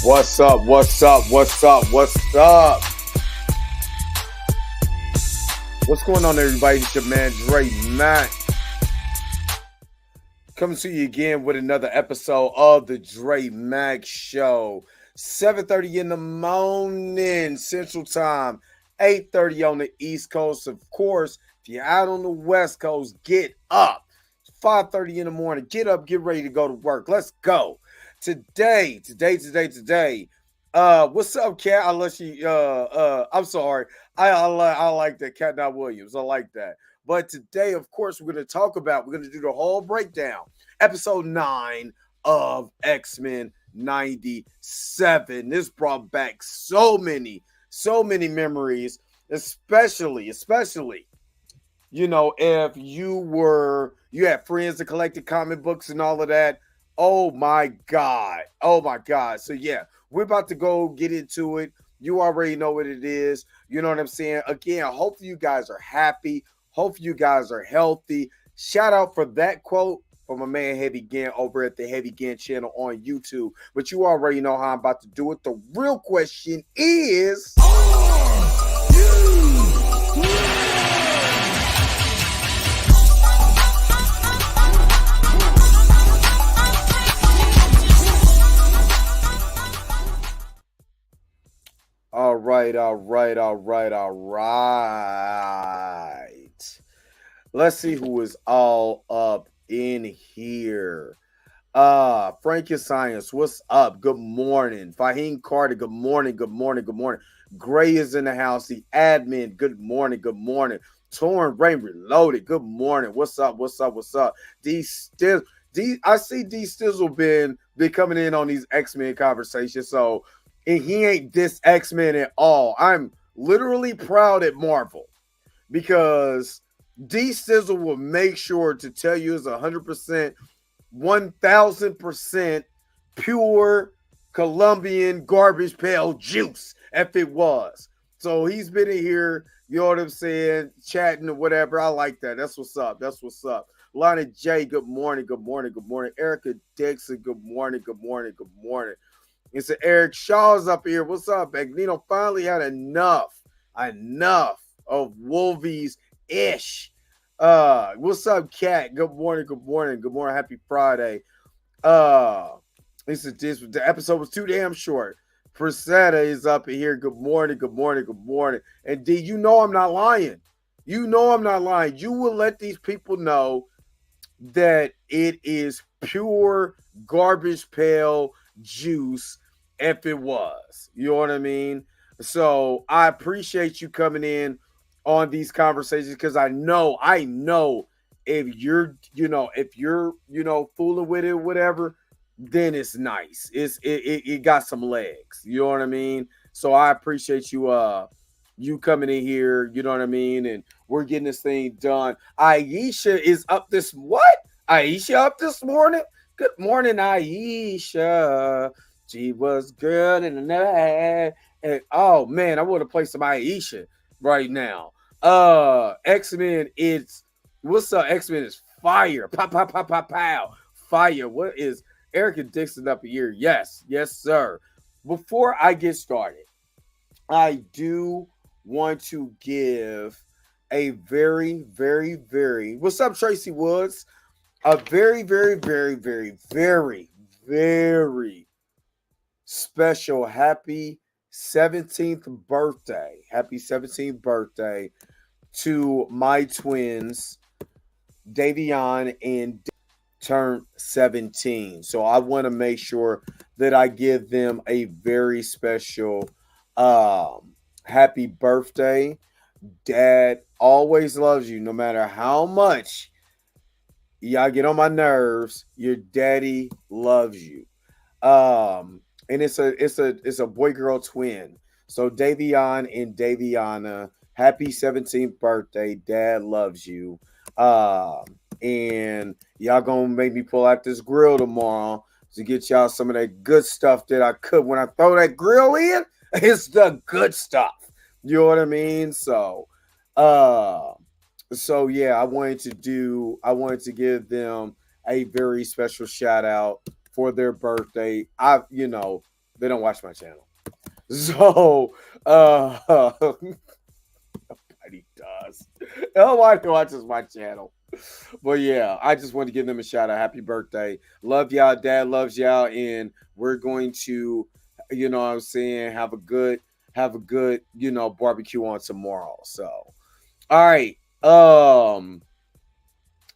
What's up? What's up? What's up? What's up? What's going on, everybody? It's your man Dre Mack coming to you again with another episode of the Dre Mack Show. 7:30 in the morning Central Time, 8:30 on the East Coast. Of course, if you're out on the West Coast, get up. 5:30 in the morning. Get up, get ready to go to work. Let's go. Today. What's up, Cat? Unless you I'm sorry. I like that, Cat Not Williams. I like that. But today, of course, we're gonna do the whole breakdown. Episode 9 of X-Men 97. This brought back so many memories, especially, if you had friends that collected comic books and all of that. Oh my God. So yeah, we're about to go get into it. You already know what it is. You know what I'm saying? Again, hopefully you guys are happy. Hopefully you guys are healthy. Shout out for that quote from my man Heavy Gant over at the Heavy Gant channel on YouTube. But you already know how I'm about to do it. The real question is, All right. Let's see who is all up in here. Frankie Science, what's up? Good morning. Fahim Carter, good morning. Gray is in the house. The admin, good morning. Torn Rain Reloaded, good morning. What's up? I see D Stizzle been coming in on these X-Men conversations, so and he ain't this X-Men at all. I'm literally proud at Marvel because D Sizzle will make sure to tell you it's 100%, 1000% pure Colombian garbage pail juice if it was. So he's been in here, you know what I'm saying, chatting or whatever. I like that. That's what's up. Lana J, good morning. Erica Dixon, good morning. It's Eric Shaw's up here. What's up, Magneto? Finally had enough of Wolvies-ish. What's up, Cat? Good morning. Happy Friday. The episode was too damn short. Presetta is up here. Good morning. And D, you know I'm not lying. You will let these people know that it is pure garbage pail juice if it was. You know what I mean? So I appreciate you coming in on these conversations because I know if you're fooling with it or whatever, then it's nice. It got some legs. You know what I mean? So I appreciate you coming in here, you know what I mean? And we're getting this thing done. Aisha is up this morning? Good morning, Aisha. She was good in the night. And oh man, I want to play some Aisha right now. X-Men, what's up? X-Men is fire. Pow. Fire. What is Erica Dixon up here? Yes, sir. Before I get started, I do want to give a very, very, very, what's up, Tracy Woods? A very, very, very, very, very, very special happy 17th birthday. Happy 17th birthday to my twins, Davion and turned 17. So I want to make sure that I give them a very special happy birthday. Dad always loves you no matter how much y'all get on my nerves. Your daddy loves you. And it's a boy-girl twin. So Davion and Daviana, happy 17th birthday. Dad loves you. And y'all gonna make me pull out this grill tomorrow to get y'all some of that good stuff that I could. When I throw that grill in, it's the good stuff. You know what I mean? So yeah, I wanted to give them a very special shout out for their birthday. They don't watch my channel. So nobody does. Nobody watches my channel. But yeah, I just want to give them a shout out. Happy birthday. Love y'all. Dad loves y'all. And we're going to, what I'm saying, have a good, barbecue on tomorrow. So all right.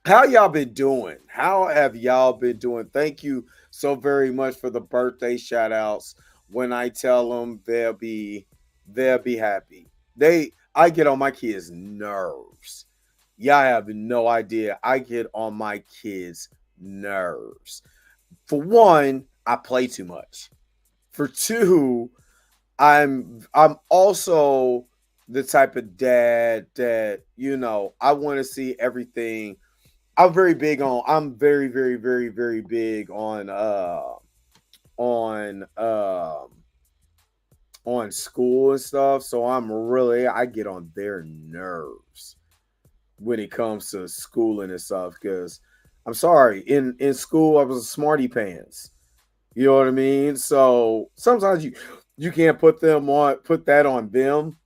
How y'all been doing? How have y'all been doing? Thank you so very much for the birthday shout outs. When I tell them, they'll be happy. I get on my kids' nerves. Y'all have no idea. I get on my kids' nerves. For one, I play too much. For two, I'm also the type of dad that, I want to see everything. I'm very, very, very, very big on on school and stuff. So I get on their nerves when it comes to schooling and stuff. Because I'm sorry, in school I was a smarty pants. You know what I mean? So sometimes you can't put that on them.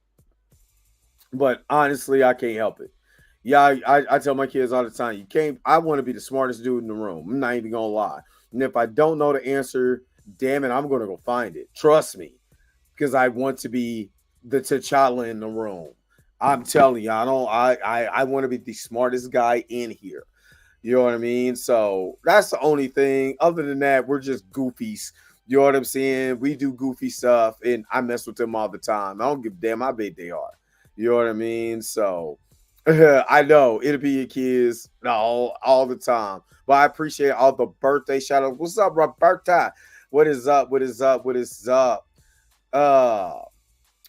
But honestly, I can't help it. Yeah, I tell my kids all the time, you can't. I want to be the smartest dude in the room. I'm not even gonna lie. And if I don't know the answer, damn it, I'm gonna go find it. Trust me, because I want to be the T'Challa in the room. I'm telling you, I don't. I want to be the smartest guy in here. You know what I mean? So that's the only thing. Other than that, we're just goofies. You know what I'm saying? We do goofy stuff, and I mess with them all the time. I don't give a damn how big they are. You know what I mean? So I know it'll be your kids all the time. But I appreciate all the birthday shout outs. What's up, Roberta? What is up? What is up? What is up? Uh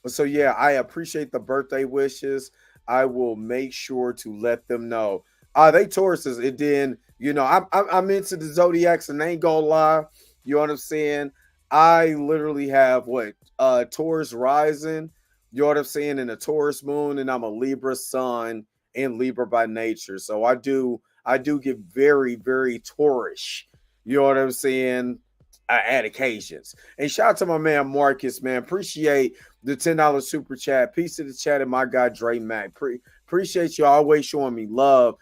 so yeah, I appreciate the birthday wishes. I will make sure to let them know. They Tauruses. And then, I'm into the zodiacs, and they ain't gonna lie. You know what I'm saying? I literally have Taurus rising, you know what I'm saying, and a Taurus moon, and I'm a Libra sun and Libra by nature. So I do get very, very Taurish. You know what I'm saying? At occasions. And shout out to my man Marcus, man. Appreciate the $10 super chat. Peace to the chat and my guy Dre Mac. Appreciate you always showing me love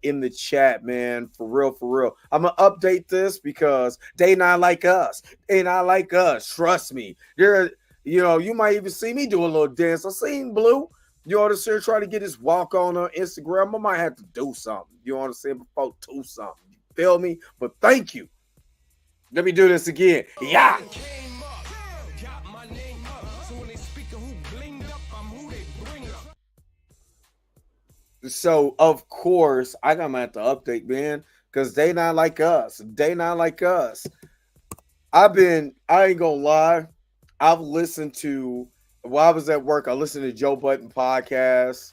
in the chat, man. For real, for real. I'm gonna update this because they not like us. They not like us. Trust me. You might even see me do a little dance. I seen Blue. You know what I'm saying? Try to get his walk on Instagram. I might have to do something. You know what I'm saying? Before do something. You feel me? But thank you. Let me do this again. Yeah. So of course I gotta have to update, man, because they not like us. They not like us. I ain't gonna lie. I've listened to while I was at work, I listened to Joe Budden podcast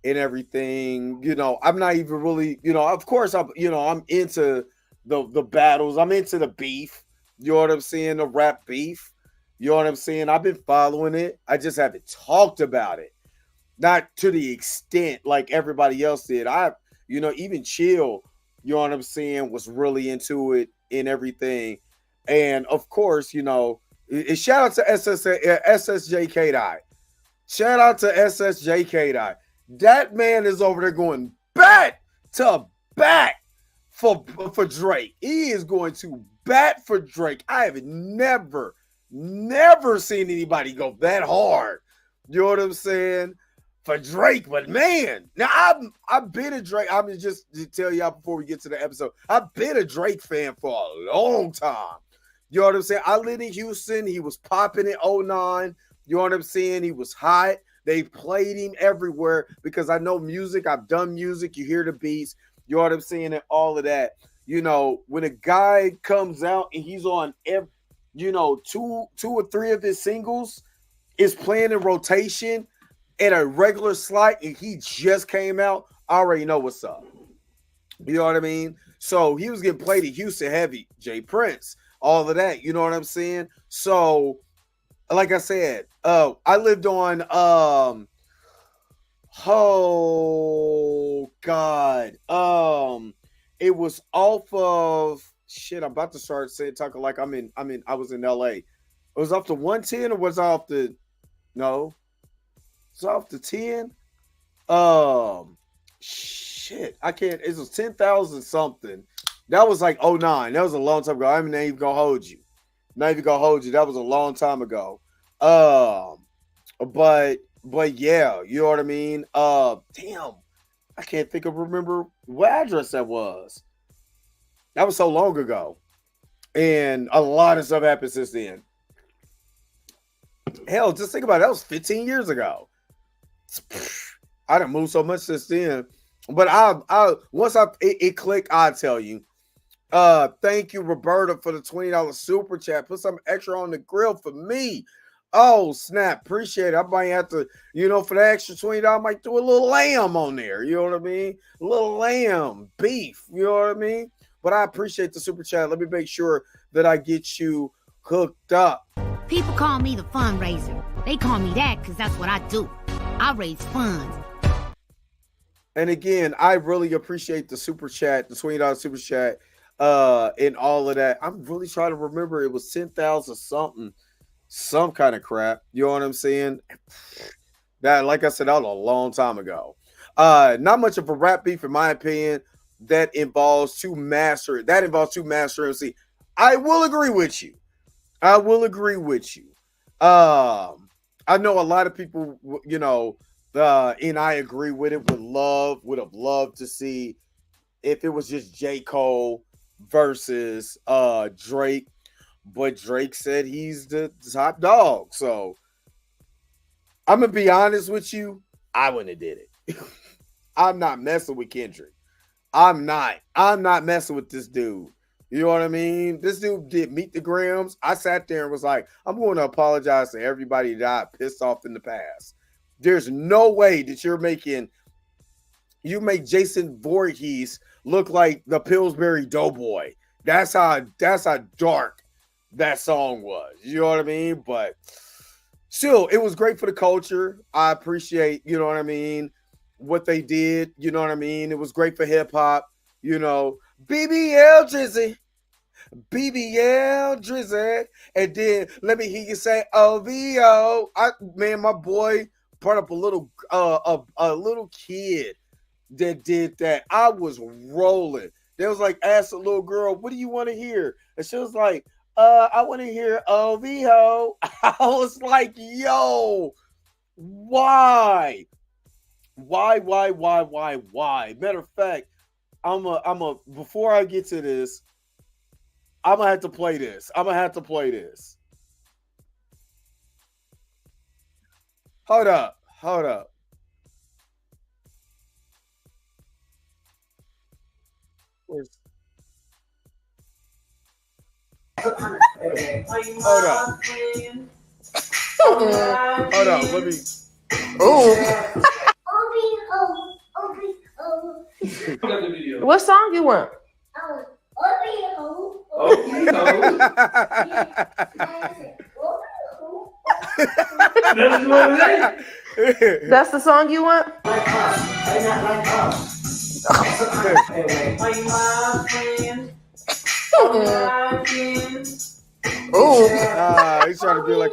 and everything. I'm not even really, of course I'm into the battles. I'm into the beef. You know what I'm saying? The rap beef. You know what I'm saying? I've been following it. I just haven't talked about it. Not to the extent like everybody else did. Even Chill, you know what I'm saying, was really into it and everything. And of course, shout out to SSJK Die. Shout out to SSJK Die. That man is over there going back to back for Drake. He is going to bat for Drake. I have never seen anybody go that hard. You know what I'm saying? For Drake, but man, now I've been a Drake. I mean, just to tell y'all before we get to the episode, I've been a Drake fan for a long time. You know what I'm saying? I lived in Houston. He was popping in '09. You know what I'm saying? He was hot. They played him everywhere because I know music. I've done music. You hear the beats. You know what I'm saying? And all of that. When a guy comes out and he's on two or three of his singles is playing in rotation at a regular slot and he just came out, I already know what's up. You know what I mean? So he was getting played at Houston heavy, Jay Prince, all of that. You know what I'm saying? So, like I said, I lived on oh God. It was off of shit, I'm about to start saying talking like I was in LA. It was off the 110 or was it off the no? It's off the 10. Shit, I can't. It was 10,000 something. That was like '09. That was a long time ago. I'm not even gonna hold you. Not even gonna hold you. That was a long time ago. Um, but yeah, you know what I mean. Damn, I can't think of remember what address that was. That was so long ago, and a lot of stuff happened since then. Hell, just think about it. That was 15 years ago. I done moved so much since then. But I once it clicked, I'll tell you. Thank you, Roberta, for the $20 super chat. Put some extra on the grill for me. Oh, snap. Appreciate it. I might have to, for the extra $20, I might do a little lamb on there. You know what I mean? A little lamb, beef. You know what I mean? But I appreciate the super chat. Let me make sure that I get you hooked up. People call me the fundraiser. They call me that because that's what I do. I raise funds. And again, I really appreciate the super chat, the $20 super chat, and all of that. I'm really trying to remember. It was 10,000 something, some kind of crap. You know what I'm saying? That, like I said, that was a long time ago. Not much of a rap beef, in my opinion. That involves two master MC. I will agree with you. I know a lot of people, and I agree with it. Would have loved to see if it was just J. Cole versus Drake, but Drake said he's the top dog. So I'm gonna be honest with you. I wouldn't have did it. I'm not messing with Kendrick. I'm not messing with this dude. You know what I mean? This dude did Meet the Grams. I sat there and was like, I'm going to apologize to everybody that I pissed off in the past. There's no way that you make Jason Voorhees look like the Pillsbury Doughboy. That's how dark that song was. You know what I mean? But still, it was great for the culture. I appreciate, you know what I mean, what they did. You know what I mean? It was great for hip hop. BBL Drizzy. And then let me hear you say OVO. My boy brought up a little kid that did that. I was rolling. They was like, ask a little girl, what do you want to hear? And she was like, I want to hear OVO. I was like, yo, why? Why? Matter of fact, before I get to this, I'm gonna have to play this. Hold up. Where's... Hold up. Let me. Oh. What song you want? That's the song you want? He's trying to be like.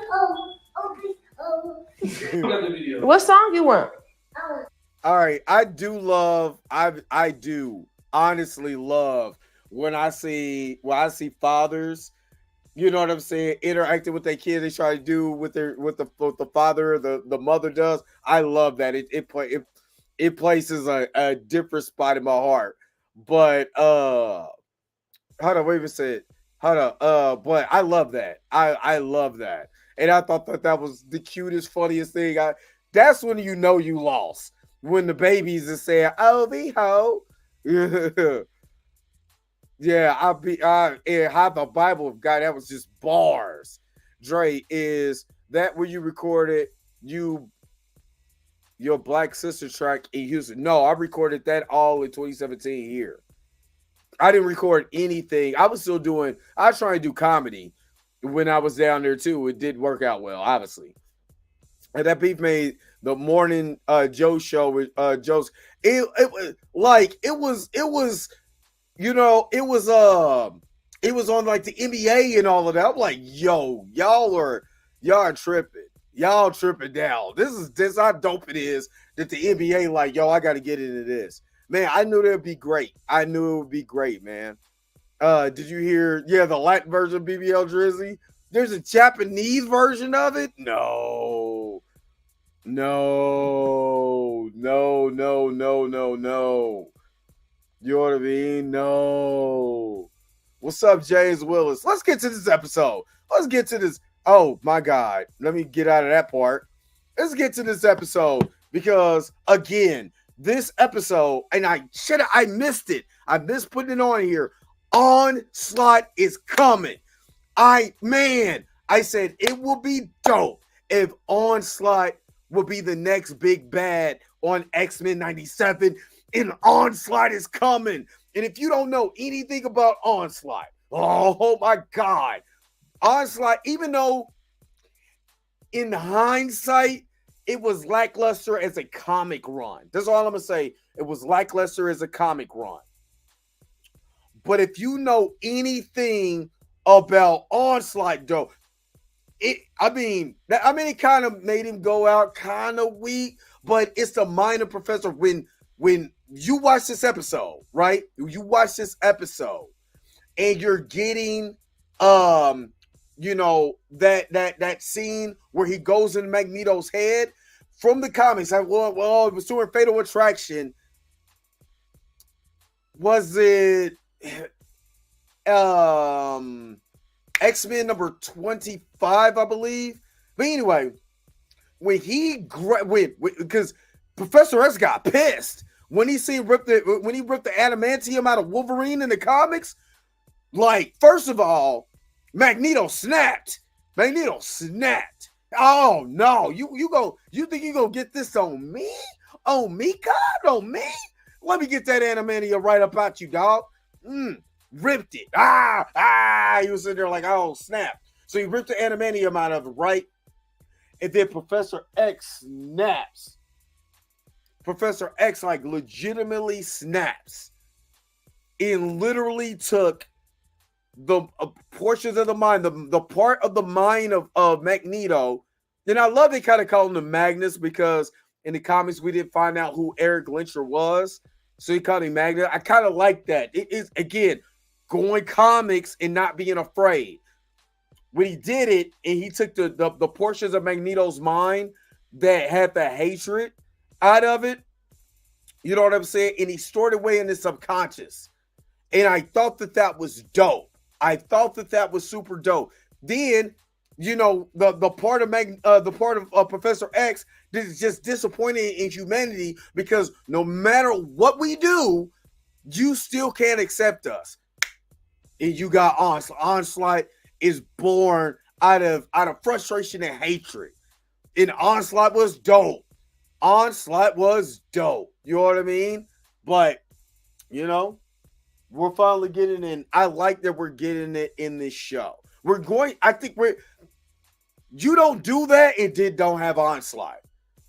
What song you want? All right, I do honestly love when I see fathers, you know what I'm saying, interacting with their kids. They try to do with the father or the mother does. I love that. It places a different spot in my heart. But hold on, wait a second. Hold on. But I love that. I love that. And I thought that was the cutest, funniest thing. That's when you know you lost. When the babies are saying, "Oh, be ho." Yeah, I have the Bible of God. That was just bars. Dre, is that where you recorded your Black Sister track in Houston? No, I recorded that all in 2017 here. I didn't record anything. I was trying to do comedy when I was down there too. It did work out well, obviously. And that beef made the morning Joe show with Joe's. It was it was on like the NBA and all of that. I'm like, yo, y'all are tripping. Y'all tripping down. This is how dope it is that the NBA like, yo, I got to get into this. Man, I knew that would be great. I knew it would be great, man. Did you hear, the Latin version of BBL Drizzy? There's a Japanese version of it? No. No. No, no, no, no, no. You know what I mean? No. What's up, James Willis? Let's get to this episode. Let's get to this. Oh, my God. Let me get out of that part. Let's get to this episode because, again, this episode, and I missed it. I missed putting it on here. Onslaught is coming. I said it will be dope if Onslaught will be the next big bad on X-Men 97, and Onslaught is coming. And if you don't know anything about Onslaught, oh my God, Onslaught, even though in hindsight, it was lackluster as a comic run. That's all I'm going to say. It was lackluster as a comic run. But if you know anything about Onslaught, though, it kind of made him go out kind of weak, but it's the mind of Professor when you watch this episode, right? You watch this episode and you're getting that scene where he goes in Magneto's head from the comics. It was doing Fatal Attraction. Was it X-Men number 25, I believe? But anyway, when because Professor X got pissed when he ripped the adamantium out of Wolverine in the comics. Like, first of all, Magneto snapped. Oh no, you think you gonna get this on me? On me, God, on me? Let me get that adamantium right up out you, dog. Ripped it. He was sitting there like, oh, snap. So he ripped the adamantium out of it, right? And then Professor X snaps. Professor X, like, legitimately snaps. And literally took the portions of the mind, the part of the mind of Magneto. And I love they kind of call him the Magnus because in the comics we didn't find out who Eric Lyncher was. So he called him Magnus. I kind of like that. It is, again, going comics and not being afraid. When he did it and he took the portions of Magneto's mind that had the hatred out of it, you know what I'm saying? And he stored away in the subconscious. And I thought that was dope. I thought that was super dope. Then, the part of Professor X that is just disappointing in humanity because no matter what we do, you still can't accept us. And you got Onslaught. Onslaught is born out of frustration and hatred. And Onslaught was dope. You know what I mean? But, we're finally getting in. I like that we're getting it in this show. You don't do that and then don't have Onslaught.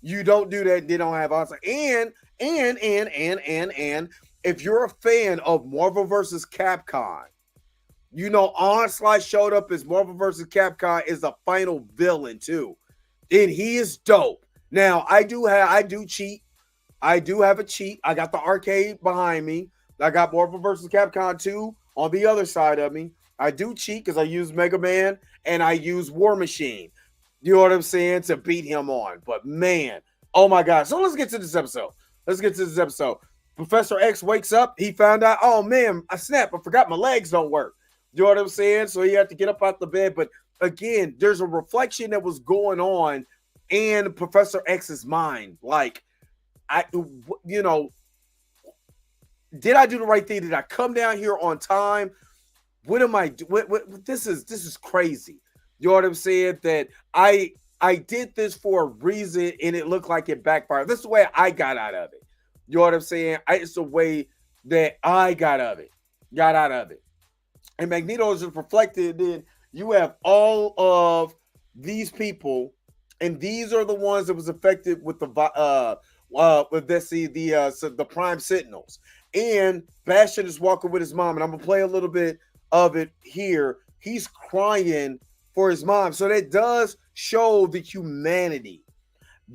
You don't do that and then don't have Onslaught. And if you're a fan of Marvel vs. Capcom, Onslaught showed up as Marvel vs. Capcom as the final villain too. And he is dope. Now, I do cheat. I do have a cheat. I got the arcade behind me. I got Marvel vs. Capcom 2 on the other side of me. I do cheat because I use Mega Man and I use War Machine. You know what I'm saying? To beat him on. But man, oh my God. So let's get to this episode. Professor X wakes up. He found out, oh man, I snapped. I forgot my legs don't work. You know what I'm saying? So he had to get up out the bed. But again, there's a reflection that was going on in Professor X's mind. Like, did I do the right thing? Did I come down here on time? What am I doing? This is crazy. You know what I'm saying? That I did this for a reason and it looked like it backfired. This is the way I got out of it. You know what I'm saying? It's the way that I got out of it. And Magneto is just reflected. Then you have all of these people, and these are the ones that was affected with the Prime Sentinels. And Bastion is walking with his mom, and I'm gonna play a little bit of it here, he's crying for his mom. So that does show the humanity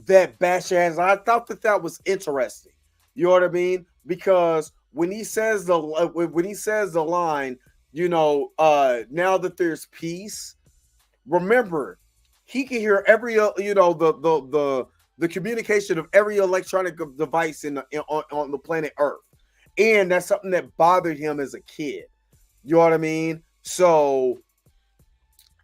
that Basher has. I thought that was interesting. You know what I mean? Because when he says the line, now that there's peace, remember he can hear every the communication of every electronic device on the planet Earth, and that's something that bothered him as a kid. You know what I mean? So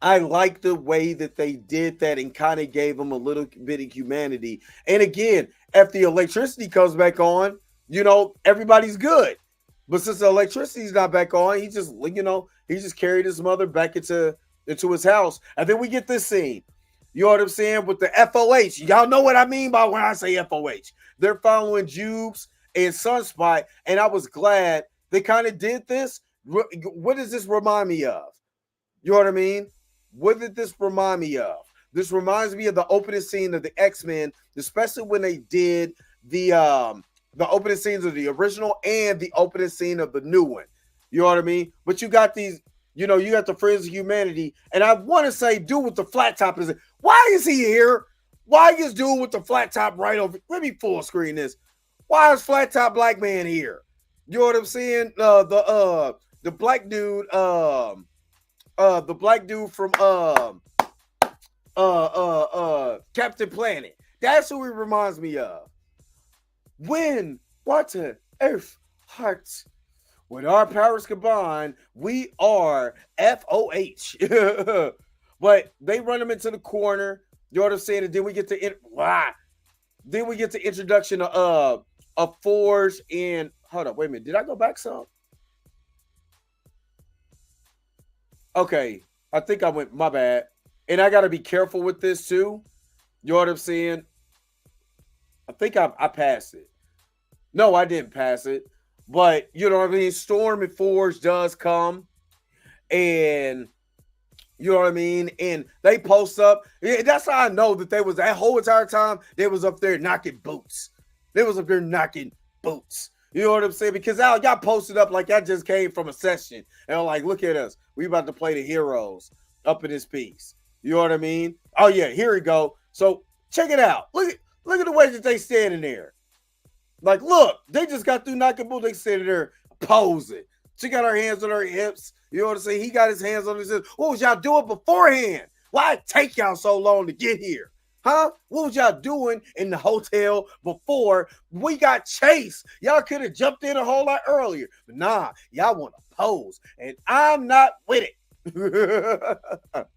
I like the way that they did that and kind of gave him a little bit of humanity. And again, if the electricity comes back on, everybody's good. But since the electricity's not back on, he just carried his mother back into his house. And then we get this scene. You know what I'm saying? With the FOH. Y'all know what I mean by when I say FOH. They're following Jubes and Sunspot. And I was glad they kind of did this. What does this remind me of? You know what I mean? What did this remind me of? This reminds me of the opening scene of the X-Men, especially when they did the opening scenes of the original and the opening scene of the new one. You know what I mean? But you got these, you got the Friends of Humanity, and I want to say dude with the flat top is, why is he here? Why is dude with the flat top right over? Let me full screen this. Why is flat top black man here? You know what I'm saying? The black dude, the black dude from Captain Planet. That's who he reminds me of. Wind, water, earth, hearts. With our powers combined, we are FOH. But they run him into the corner. You know what I'm saying? And then we get to Then we get the introduction of Forge and hold up, wait a minute. Did I go back some? Okay, I think I went, my bad. And I got to be careful with this too. You know what I'm saying? I think I passed it. No, I didn't pass it. But, you know what I mean? Storm and Forge does come. And, you know what I mean? And they post up. Yeah, that's how I know that they was, that whole entire time, they was up there knocking boots. They was up there knocking boots. You know what I'm saying? Because y'all posted up like I just came from a session. And I'm like, look at us. We about to play the heroes up in this piece. You know what I mean? Oh, yeah, here we go. So check it out. Look at the way that they standing there. Like, look, they just got through knocking boots. They standing there posing. She got her hands on her hips. You know what I'm saying? He got his hands on his hips. What was y'all doing beforehand? Why it take y'all so long to get here? Huh? What was y'all doing in the hotel before we got chased? Y'all could have jumped in a whole lot earlier. But nah, y'all want to pose. And I'm not with it.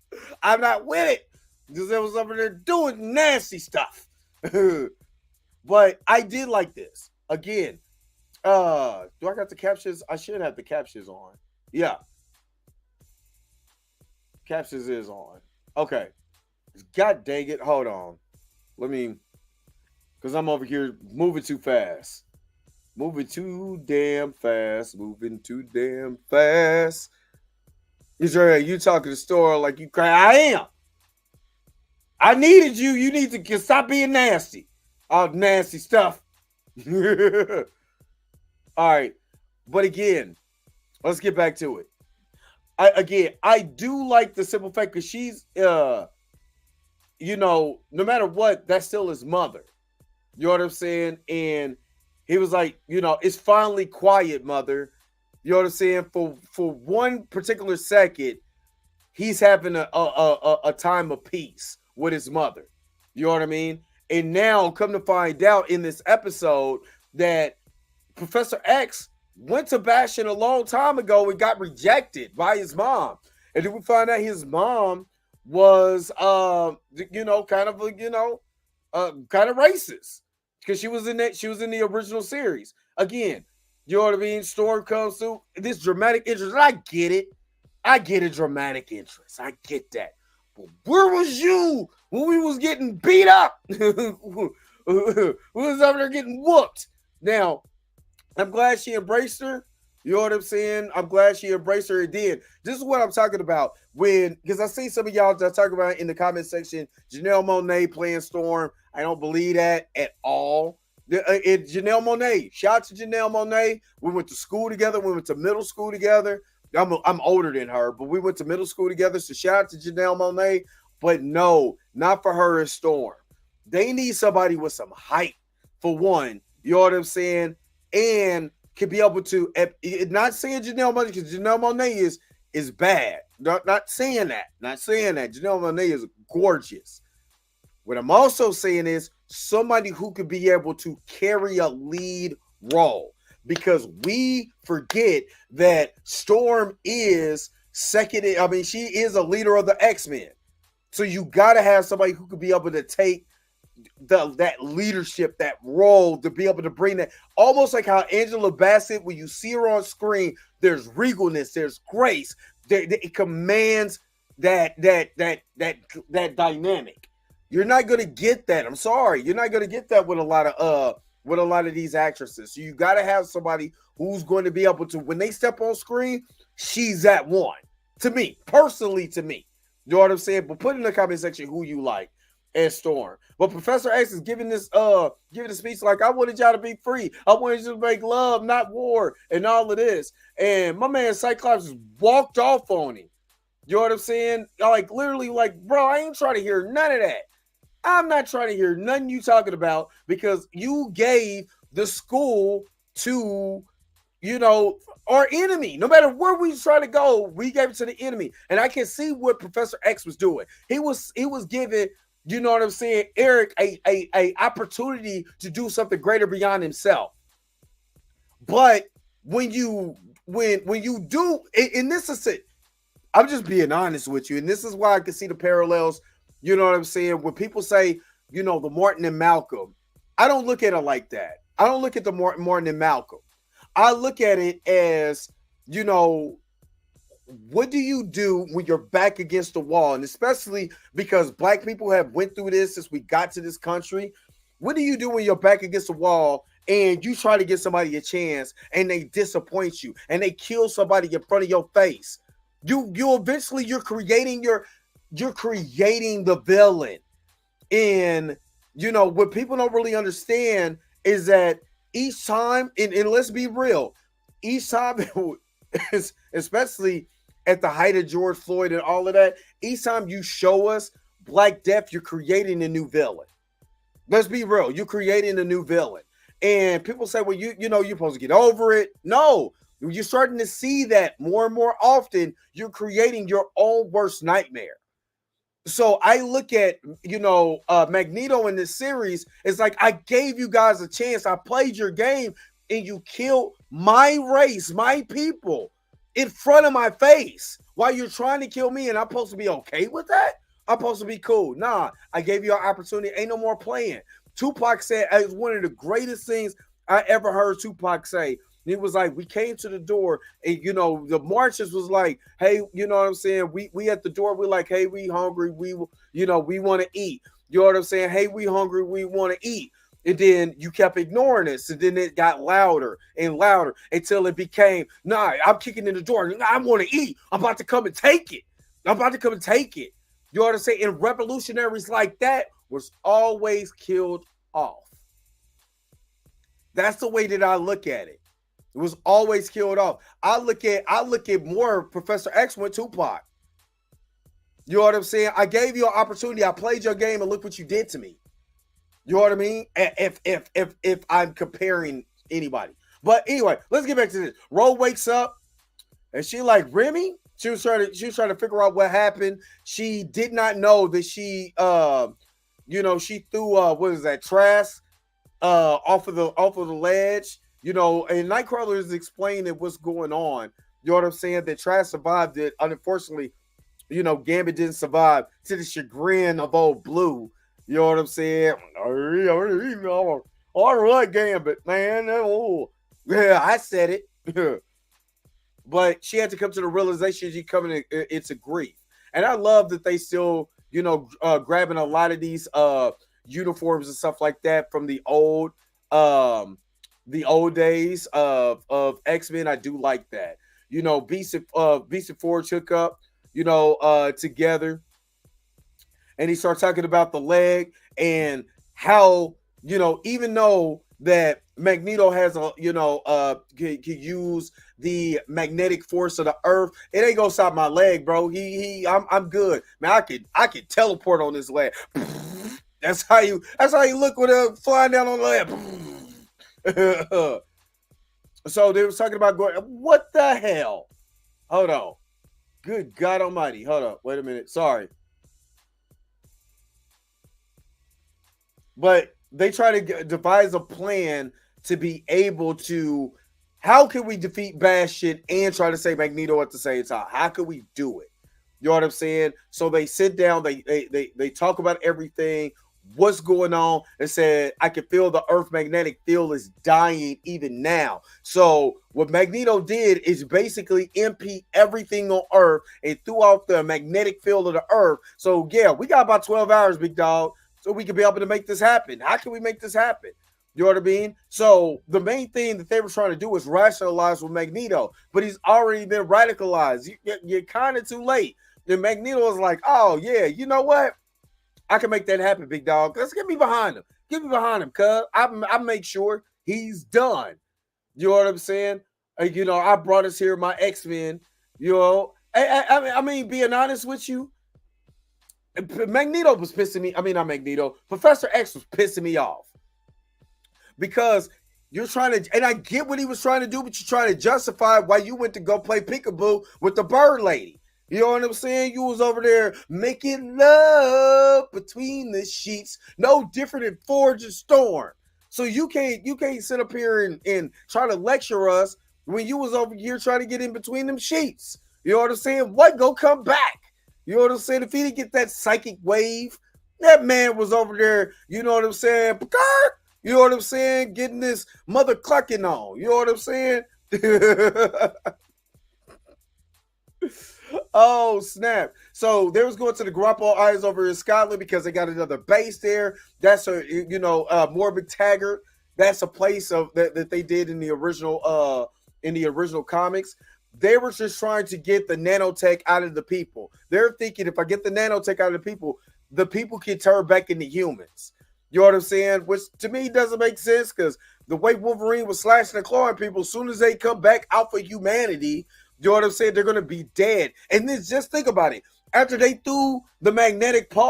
I'm not with it. Because they was over there doing nasty stuff. But I did like this. Again, do I got the captions? I should have the captions on. Yeah. Captions is on. Okay. God dang it. Hold on. Let me, because I'm over here moving too fast. Moving too damn fast. Moving too damn fast. Israel, you talk to the store like you cry. I am. I needed you. You need to stop being nasty. All nasty stuff. All right. But again, let's get back to it. I do like the simple fact because she's, no matter what, that's still his mother. You know what I'm saying? And he was like, it's finally quiet, mother. You know what I'm saying? For one particular second, he's having a time of peace with his mother. You know what I mean? And now, come to find out in this episode that Professor X went to Bastion a long time ago and got rejected by his mom. And then we find out his mom was, kind of racist because she was in the original series. Again, you know what I mean? Storm comes through this dramatic interest. And I get it. I get a dramatic interest. I get that. But where was you when we was getting beat up? We was over there getting whooped. Now, I'm glad she embraced her. You know what I'm saying? I'm glad she embraced her and did. This is what I'm talking about. Because I see some of y'all that talk about in the comment section, Janelle Monáe playing Storm. I don't believe that at all. Janelle Monáe. Shout out to Janelle Monáe. We went to school together. We went to middle school together. I'm older than her, but we went to middle school together. So shout out to Janelle Monáe. But no, not for her and Storm. They need somebody with some hype for one. You know what I'm saying? And can be able to, not saying Janelle Monáe, because Janelle Monáe is bad. Not saying that. Not saying that. Janelle Monáe is gorgeous. What I'm also saying is somebody who could be able to carry a lead role. Because we forget that Storm is second. I mean, she is a leader of the X-Men. So you got to have somebody who could be able to take that leadership, that role, to be able to bring that. Almost like how Angela Bassett, when you see her on screen, there's regalness, there's grace. It commands that dynamic. You're not going to get that. I'm sorry. You're not going to get that with a lot of these actresses. So you got to have somebody who's going to be able to, when they step on screen, she's that one. To me, personally, to me. You know what I'm saying? But put in the comment section who you like as Storm. But Professor X is giving this speech like, I wanted y'all to be free. I wanted you to make love, not war, and all of this. And my man Cyclops just walked off on him. You know what I'm saying? Like, literally, like, bro, I ain't trying to hear none of that. I'm not trying to hear nothing you talking about, because you gave the school to, you know, our enemy. No matter where we try to go, we gave it to the enemy. And I can see what Professor X was doing. He was giving, you know what I'm saying, Eric a opportunity to do something greater beyond himself. But when you do, and this is it, I'm just being honest with you, and this is why I can see the parallels. You know what I'm saying? When people say, you know, the Martin and Malcolm, I don't look at it like that. I don't look at the Martin and Malcolm. I look at it as, you know, what do you do when you're back against the wall? And especially because Black people have went through this since we got to this country. What do you do when you're back against the wall and you try to give somebody a chance and they disappoint you and they kill somebody in front of your face? You eventually you're creating the villain. And, you know, what people don't really understand is that each time, and let's be real, each time, especially at the height of George Floyd and all of that, each time you show us Black Death, you're creating a new villain. Let's be real. You're creating a new villain. And people say, well, you know, you're supposed to get over it. No, you're starting to see that more and more often. You're creating your own worst nightmare. So I look at, you know, Magneto in this series. It's like, I gave you guys a chance. I played your game and you killed my race, my people in front of my face while you're trying to kill me. And I'm supposed to be okay with that? I'm supposed to be cool. Nah, I gave you an opportunity. Ain't no more playing. Tupac said, it's one of the greatest things I ever heard Tupac say. He was like, we came to the door and, you know, the marchers was like, hey, you know what I'm saying? We at the door, we're like, hey, we hungry. We, you know, we want to eat. You know what I'm saying? Hey, we hungry. We want to eat. And then you kept ignoring us. And then it got louder and louder until it became, nah, I'm kicking in the door. I want to eat. I'm about to come and take it. I'm about to come and take it. You know what I'm saying? And revolutionaries like that was always killed off. That's the way that I look at it. It was always killed off. I look at more Professor X with Tupac. You know what I'm saying? I gave you an opportunity. I played your game and look what you did to me. You know what I mean? If I'm comparing anybody. But anyway, let's get back to this. Ro wakes up and she like, Remy? She was trying to figure out what happened. She did not know that she you know, she threw what is that, trash off of the ledge. You know, and Nightcrawler is explaining what's going on. You know what I'm saying? That Trash survived it. Unfortunately, you know, Gambit didn't survive, to the chagrin of old Blue. You know what I'm saying? I don't like Gambit, man. Oh, yeah, I said it. But she had to come to the realization she's coming into grief. And I love that they still, you know, grabbing a lot of these uniforms and stuff like that from the old days of X-Men. I do like that. You know, Beast and Forge hook up, you know, together. And he starts talking about the leg and how, you know, even though that Magneto has a, can use the magnetic force of the earth. It ain't gonna stop my leg, bro. I'm good, man. I could teleport on this leg. That's how you look when they're flying down on the leg. So they was talking about going. What the hell? Hold on. Good God Almighty. Hold on. Wait a minute. Sorry. But they try to devise a plan to be able to. How can we defeat Bastion and try to save Magneto at the same time? How can we do it? You know what I'm saying? So they sit down. They talk about everything. What's going on, and said, I can feel the earth magnetic field is dying even now. So what Magneto did is basically MP everything on earth and threw off the magnetic field of the earth. So yeah, we got about 12 hours, big dog, so we can be able to make this happen. How can we make this happen? You know what I mean? So the main thing that they were trying to do was rationalize with Magneto, but he's already been radicalized. You're kind of too late. And Magneto was like, oh yeah, you know what? I can make that happen, big dog. Let's get me behind him. Get me behind him, cuz I make sure he's done. You know what I'm saying? I brought us here, my X-Men. I mean, being honest with you, Magneto was pissing me. I mean, not Magneto. Professor X was pissing me off because you're trying to, and I get what he was trying to do, but you're trying to justify why you went to go play peekaboo with the bird lady. You know what I'm saying? You was over there making love between the sheets, no different than Forge and Storm. So you can't sit up here and try to lecture us when you was over here trying to get in between them sheets. You know what I'm saying? What? Go come back. You know what I'm saying? If he didn't get that psychic wave, that man was over there, you know what I'm saying? You know what I'm saying? Getting this mother clucking on. You know what I'm saying? Oh, snap. So they was going to the Grapple Isles over in Scotland because they got another base there. That's Morbid Taggart. That's a place that they did in the original comics. They were just trying to get the nanotech out of the people. They're thinking, if I get the nanotech out of the people can turn back into humans. You know what I'm saying? Which to me doesn't make sense, because the way Wolverine was slashing and clawing people, as soon as they come back out for humanity, you know what I'm saying? They're going to be dead. And then just think about it. After they threw the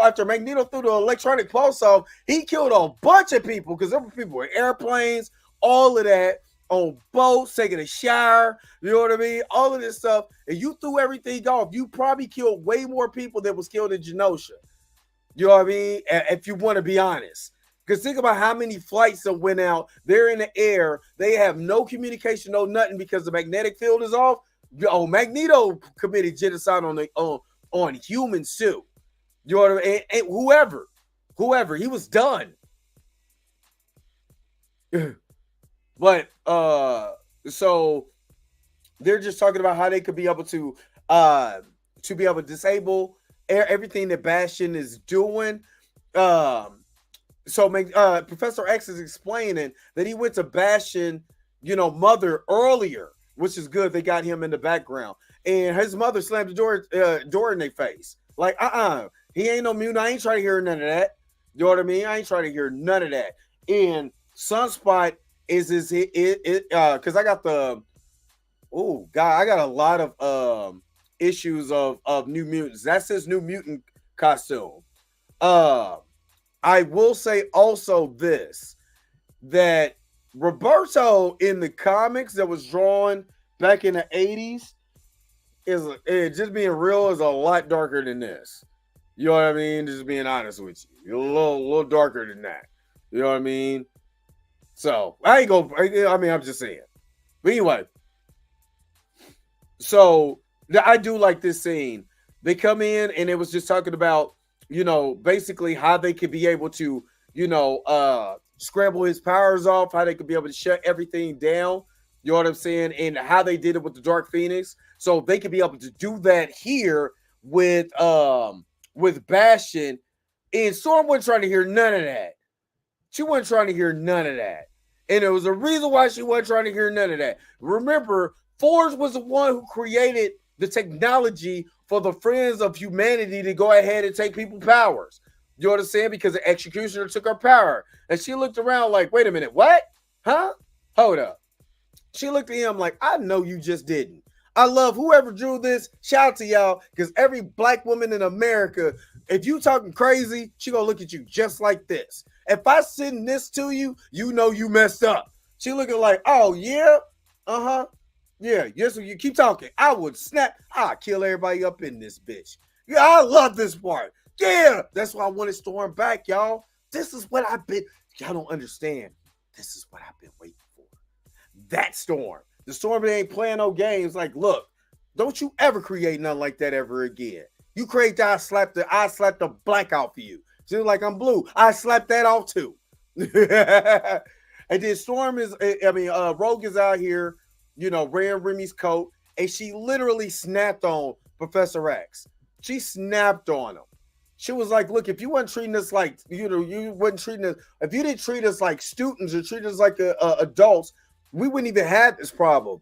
after Magneto threw the electronic pulse off, he killed a bunch of people, because there were people in airplanes, all of that, on boats, taking a shower, you know what I mean? All of this stuff. And you threw everything off. You probably killed way more people than was killed in Genosha. You know what I mean? If you want to be honest. Because think about how many flights that went out. They're in the air. They have no communication, no nothing, because the magnetic field is off. Oh, Magneto committed genocide on humans too. You know what I mean? And whoever, he was done. But so they're just talking about how they could be able to disable everything that Bastion is doing. So Professor X is explaining that he went to Bastion, mother earlier, which is good. They got him in the background, and his mother slammed the door in their face. Like, he ain't no mutant. I ain't trying to hear none of that. You know what I mean? I ain't trying to hear none of that. And Sunspot is because I got I got a lot of issues of New Mutants. That's his New Mutant costume. I will say also this, that Roberto in the comics that was drawn back in the 80s just being real, is a lot darker than this. You know what I mean? Just being honest with you. You're a little darker than that. You know what I mean? So I'm just saying. But anyway, so I do like this scene. They come in and it was just talking about, basically how they could be able to, scramble his powers off, how they could be able to shut everything down. You know what I'm saying? And how they did it with the Dark Phoenix. So they could be able to do that here with Bastion. And Storm wasn't trying to hear none of that. She wasn't trying to hear none of that. And there was a reason why she wasn't trying to hear none of that. Remember, Forge was the one who created the technology for the Friends of Humanity to go ahead and take people's powers. You know what I'm saying? Because the Executioner took her power. And she looked around like, wait a minute, what? Huh? Hold up. She looked at him like, I know you just didn't. I love whoever drew this. Shout out to y'all, because every black woman in America, if you talking crazy, she gonna look at you just like this. If I send this to you, you know you messed up. She looking like, oh yeah, yeah. Yes, you keep talking. I would snap. I'll kill everybody up in this bitch. Yeah, I love this part. Yeah, that's why I wanted Storm back, y'all. This is what I've been. Y'all don't understand. This is what I've been waiting for. That Storm. The Storm that ain't playing no games. Like, look, don't you ever create nothing like that ever again. You create that, I slap the black out for you. She's like, I'm blue. I slapped that off too. And then Storm is, Rogue is out here, wearing Remy's coat, and she literally snapped on Professor X. She snapped on him. She was like, look, if you weren't treating us like, you wasn't treating us, if you didn't treat us like students or treat us like adults, we wouldn't even have this problem.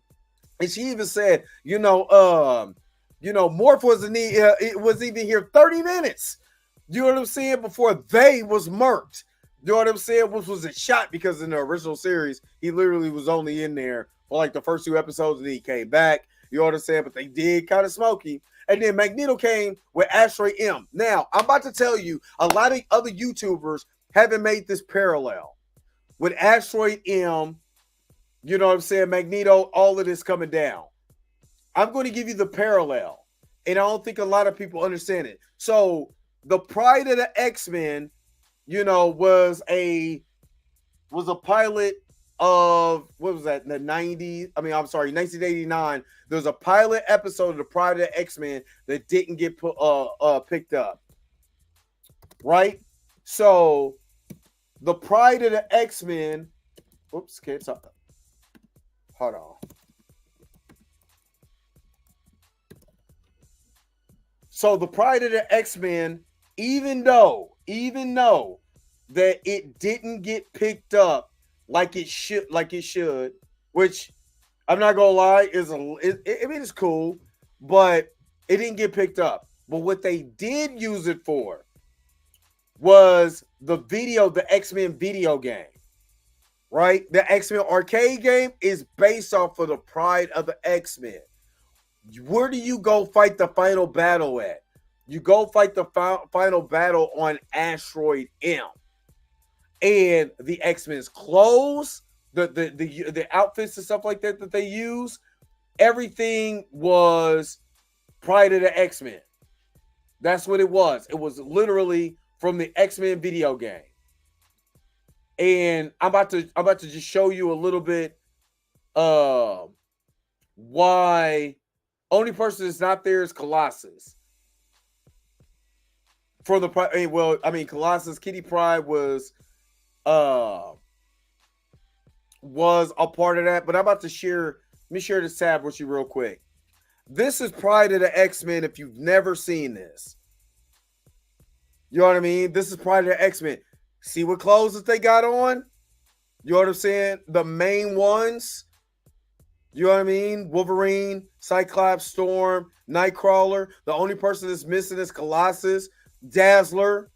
And she even said, Morph was even here 30 minutes. You know what I'm saying? Before they was murked. You know what I'm saying? Which was a shot, because in the original series, he literally was only in there for like the first 2 episodes and then he came back. You know what I'm saying? But they did kind of smoke him. And then Magneto came with Asteroid M. Now, I'm about to tell you, a lot of other YouTubers haven't made this parallel. With Asteroid M, you know what I'm saying? Magneto, all of this coming down. I'm going to give you the parallel. And I don't think a lot of people understand it. So, the Pride of the X-Men, was a pilot of, what was that, the 90s? 1989. There was a pilot episode of the Pride of the X-Men that didn't get picked up. Right? So, the Pride of the X-Men, oops, can't talk. Hold on. So, the Pride of the X-Men, even though that it didn't get picked up like it should, which I'm not gonna lie, it's cool, but it didn't get picked up. But what they did use it for was the X-Men video game, right? The X-Men arcade game is based off of the Pride of the X-Men. Where do you go fight the final battle at? You go fight the final battle on Asteroid M. And the X-Men's clothes, the outfits and stuff like that they use, everything was Pride of the X-Men. That's what it was. It was literally from the X-Men video game. And I'm about to just show you a little bit why only person that's not there is Colossus. For the Colossus, Kitty Pryde was a part of that, but I'm about to let me share this tab with you real quick. This is Pride of the X-Men if you've never seen this. You know what I mean? This is Pride of the X-Men. See what clothes that they got on? You know what I'm saying? The main ones. You know what I mean? Wolverine, Cyclops, Storm, Nightcrawler. The only person that's missing is Colossus, Dazzler.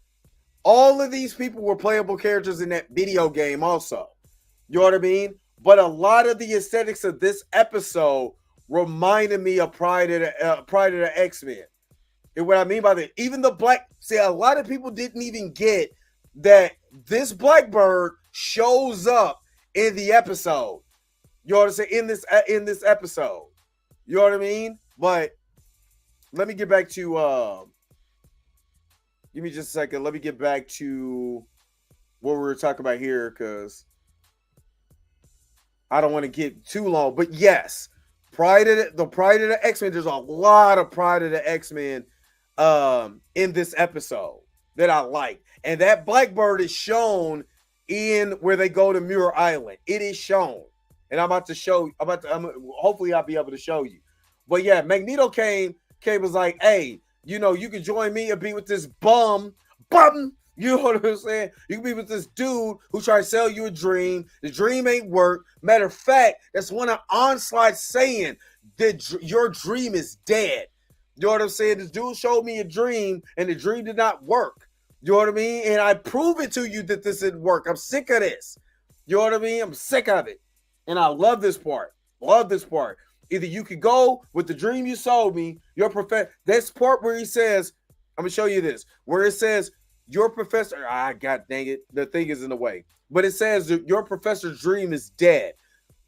All of these people were playable characters in that video game also. You know what I mean? But a lot of the aesthetics of this episode reminded me of Pride of the X-Men. And what I mean by that, even the black, a lot of people didn't even get that this Blackbird shows up in the episode. You know what I'm saying? In this episode. You know what I mean? But let me get back to give me just a second. Let me get back to what we were talking about here, because I don't want to get too long. But yes, Pride of the X-Men. There's a lot of Pride of the X-Men in this episode that I like, and that Blackbird is shown in where they go to Muir Island. It is shown, and I'm about to show. Hopefully, I'll be able to show you. But yeah, Magneto came was like, hey, you can join me and be with this bum. You know what I'm saying? You can be with this dude who tried to sell you a dream. The dream ain't work. Matter of fact, that's one of Onslaught's saying that your dream is dead. You know what I'm saying? This dude showed me a dream, and the dream did not work. You know what I mean? And I prove it to you that this didn't work. I'm sick of this. You know what I mean? I'm sick of it. And I love this part. Love this part. Either you could go with the dream you sold me, your professor. This part where he says, I'm going to show you this, where it says, your professor, God dang it, the thing is in the way. But it says your professor's dream is dead.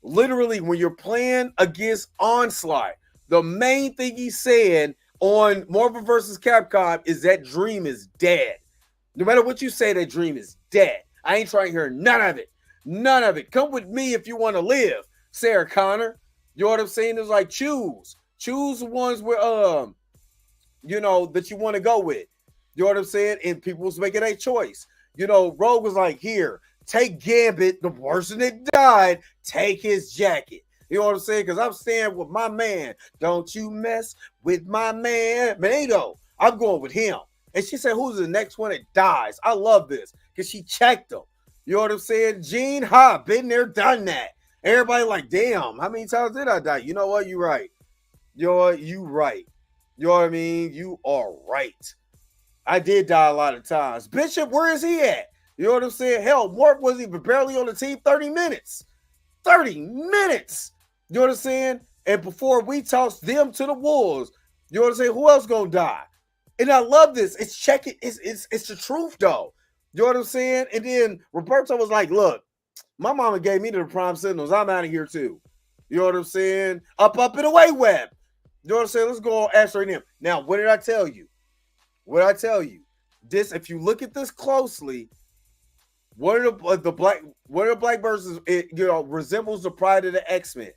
Literally, when you're playing against Onslaught, the main thing he's saying on Marvel vs. Capcom is that dream is dead. No matter what you say, that dream is dead. I ain't trying to hear none of it. None of it. Come with me if you want to live, Sarah Connor. You know what I'm saying? It's like choose the ones where that you want to go with. You know what I'm saying? And people was making a choice. Rogue was like, here, take Gambit, the person that died, take his jacket. You know what I'm saying? Because I'm staying with my man. Don't you mess with my man. Magneto, I'm going with him. And she said, who's the next one that dies? I love this because she checked them. You know what I'm saying? Gene, been there, done that. Everybody like, damn, how many times did I die? You know what? You right. You right. You know what I mean? You are right. I did die a lot of times. Bishop, where is he at? You know what I'm saying? Hell, Morph wasn't even barely on the team 30 minutes. 30 minutes. You know what I'm saying? And before we tossed them to the wolves, you know what I'm saying? Who else gonna die? And I love this. It's checking. It's the truth, though. You know what I'm saying? And then Roberto was like, look, my mama gave me the prime signals. I'm out of here, too. You know what I'm saying? Up and away, web. You know what I'm saying? Let's go on Astro and him. Now, what did I tell you? What did I tell you? This, if you look at this closely, one of the Blackbirds resembles the Pride of the X-Men.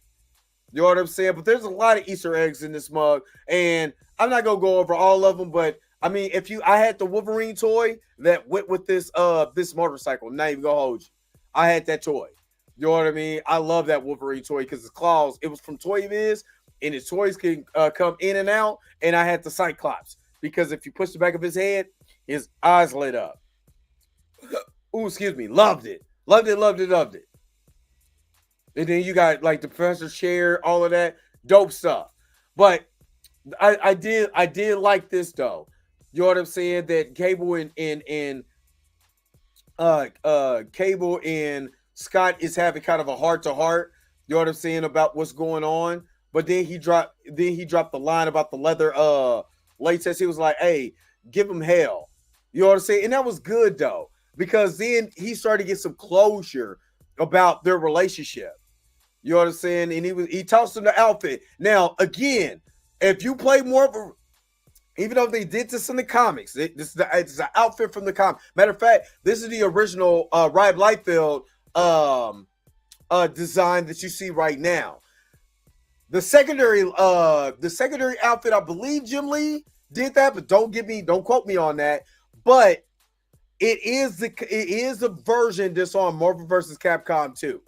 You know what I'm saying? But there's a lot of Easter eggs in this mug, and I'm not gonna go over all of them. But I mean, I had the Wolverine toy that went with this motorcycle. Not even gonna hold you. I had that toy. You know what I mean? I love that Wolverine toy because his claws. It was from Toy Biz, and his toys can come in and out. And I had the Cyclops because if you push the back of his head, his eyes lit up. Ooh, excuse me. Loved it. Loved it. And then you got like the professor's chair, all of that dope stuff. But I did like this though. You know what I'm saying? That Cable Cable and Scott is having kind of a heart to heart. You know what I'm saying about what's going on. But then he dropped the line about the leather latex. He was like, "Hey, give him hell." You know what I'm saying? And that was good though, because then he started to get some closure about their relationship. You know what I'm saying? And he tossed him the outfit. Now, again, if you play more of even though they did this in the comics, it's an outfit from the comic. Matter of fact, this is the original Rob Liefeld design that you see right now. The secondary outfit, I believe Jim Lee did that, but don't quote me on that. But it is a version that's on Marvel vs. Capcom 2.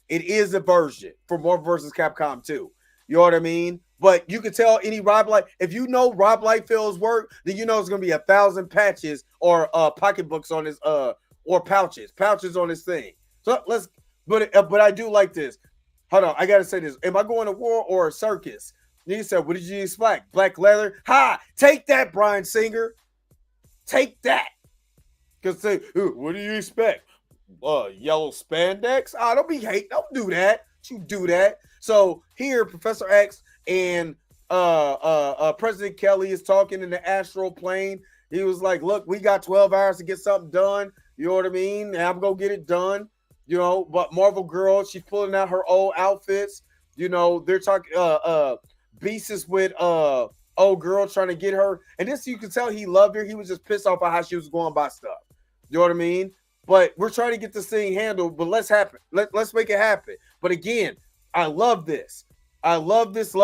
It is a version for Marvel vs. Capcom 2. You know what I mean? But you can tell if you know Rob Liefeld's work, then you know it's gonna be 1,000 patches or pocketbooks on his or pouches on his thing. So but I do like this. Hold on, I gotta say this. Am I going to war or a circus? He said, what did you expect? Black leather? Take that, Bryan Singer. Take that. Because say, what do you expect? Yellow spandex? Don't be hate. Don't do that. You do that. So here, Professor X and President Kelly is talking in the astral plane. He was like, look, we got 12 hours to get something done. You know what I mean? And I'm going to get it done. You know, but Marvel Girl, she's pulling out her old outfits. You know, they're talking Beast is with old girl trying to get her. And this, you can tell he loved her. He was just pissed off at how she was going by stuff. You know what I mean? But we're trying to get this thing handled, but let's make it happen. But again, I love this. I love this,